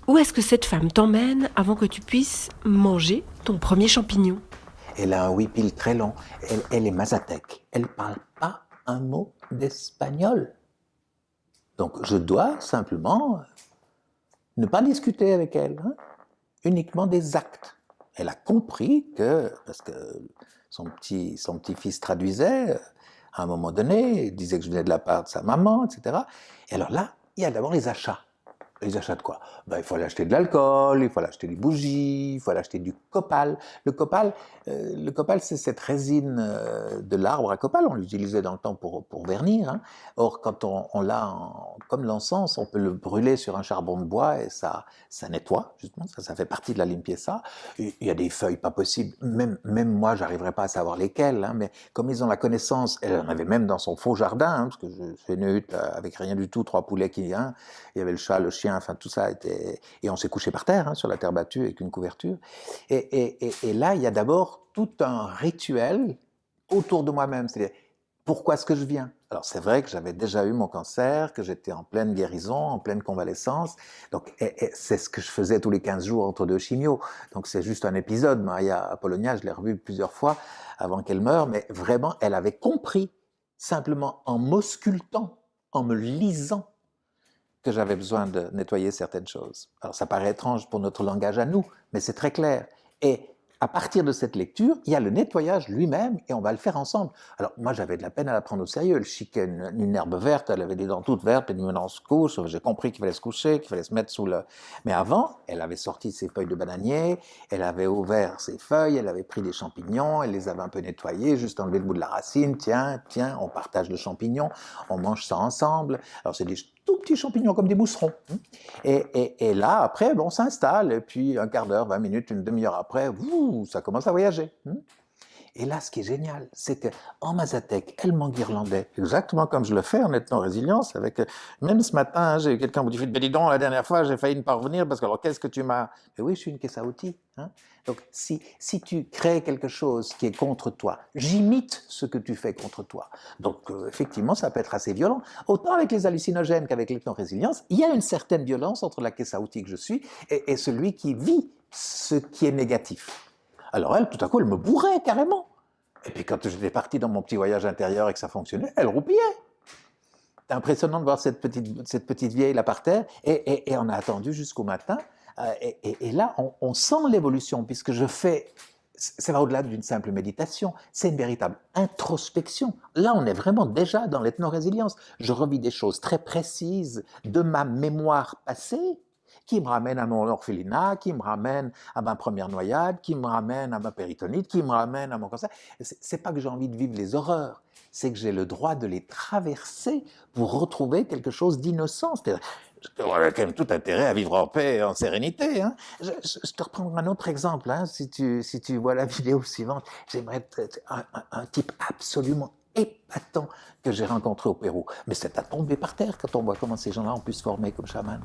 Où est-ce que cette femme t'emmène avant que tu puisses manger ton premier champignon? Elle a un huipil très long. Elle est mazatèque. Elle ne parle pas un mot d'espagnol. Donc je dois simplement ne pas discuter avec elle, hein, uniquement des actes. Elle a compris que, parce que son petit-fils traduisait, à un moment donné, il disait que je venais de la part de sa maman, etc. Et alors là, il y a d'abord les achats. Les achats de quoi? Ben, il faut aller acheter de l'alcool, il faut aller acheter des bougies, il faut aller acheter du copal. Le copal, c'est cette résine de l'arbre à copal. On l'utilisait dans le temps pour vernir, hein. Or, quand on l'a comme l'encens, on peut le brûler sur un charbon de bois et ça nettoie, justement, ça fait partie de la limpieza. Il y a des feuilles pas possibles. Même moi, j'arriverais pas à savoir lesquelles, hein, mais comme ils ont la connaissance, elle en avait même dans son faux jardin, hein, parce que je fais une hutte avec rien du tout, 3 poulets qui, hein, il y avait le chat, le chien, enfin tout ça était... Et on s'est couché par terre, hein, sur la terre battue avec une couverture. Et là, il y a d'abord tout un rituel autour de moi-même. C'est-à-dire, pourquoi est-ce que je viens? Alors c'est vrai que j'avais déjà eu mon cancer, que j'étais en pleine guérison, en pleine convalescence. Donc c'est ce que je faisais tous les 15 jours entre 2 chimios. Donc c'est juste un épisode. Maria Apollonia, je l'ai revue plusieurs fois avant qu'elle meure, mais vraiment, elle avait compris, simplement en m'auscultant, en me lisant, que j'avais besoin de nettoyer certaines choses. Alors ça paraît étrange pour notre langage à nous, mais c'est très clair. Et à partir de cette lecture, il y a le nettoyage lui-même et on va le faire ensemble. Alors moi j'avais de la peine à la prendre au sérieux. Elle chiquait une herbe verte, elle avait des dents toutes vertes, et maintenant on se couche. J'ai compris qu'il fallait se coucher, qu'il fallait se mettre sous le... Mais avant, elle avait sorti ses feuilles de bananier, elle avait ouvert ses feuilles, elle avait pris des champignons, elle les avait un peu nettoyés, juste enlevé le bout de la racine. Tiens, on partage le champignon, on mange ça ensemble. Alors c'est des tout petits champignons comme des mousserons. Et là, après, on s'installe, et puis un quart d'heure, 20 minutes, une demi-heure après, ça commence à voyager. Et là, ce qui est génial, c'est qu'en mazatèque, elle m'enguirlandait, exactement comme je le fais en ethno-résilience. Même ce matin, hein, j'ai eu quelqu'un qui me dit, ben dis donc, la dernière fois, j'ai failli ne pas revenir, parce que alors, qu'est-ce que tu m'as... Mais oui, je suis une caisse à outils. Hein. Donc, si tu crées quelque chose qui est contre toi, j'imite ce que tu fais contre toi. Donc, effectivement, ça peut être assez violent. Autant avec les hallucinogènes qu'avec l'ethno-résilience, il y a une certaine violence entre la caisse à outils que je suis et celui qui vit ce qui est négatif. Alors elle, tout à coup, elle me bourrait carrément. Et puis quand j'étais parti dans mon petit voyage intérieur et que ça fonctionnait, elle roupillait. C'est impressionnant de voir cette petite vieille là par terre. Et on a attendu jusqu'au matin. Et là, on sent l'évolution, puisque je fais... Ça va au-delà d'une simple méditation. C'est une véritable introspection. Là, on est vraiment déjà dans l'ethno-résilience. Je revis des choses très précises de ma mémoire passée, qui me ramène à mon orphelinat, qui me ramène à ma première noyade, qui me ramène à ma péritonite, qui me ramène à mon cancer. C'est pas que j'ai envie de vivre les horreurs, c'est que j'ai le droit de les traverser pour retrouver quelque chose d'innocent. J'aurais quand même tout intérêt à vivre en paix et en sérénité. Hein. Je te reprends un autre exemple. Hein. Si tu vois la vidéo suivante, j'aimerais être un type absolument épatant que j'ai rencontré au Pérou. Mais c'est à tomber par terre quand on voit comment ces gens-là ont pu se former comme chamans.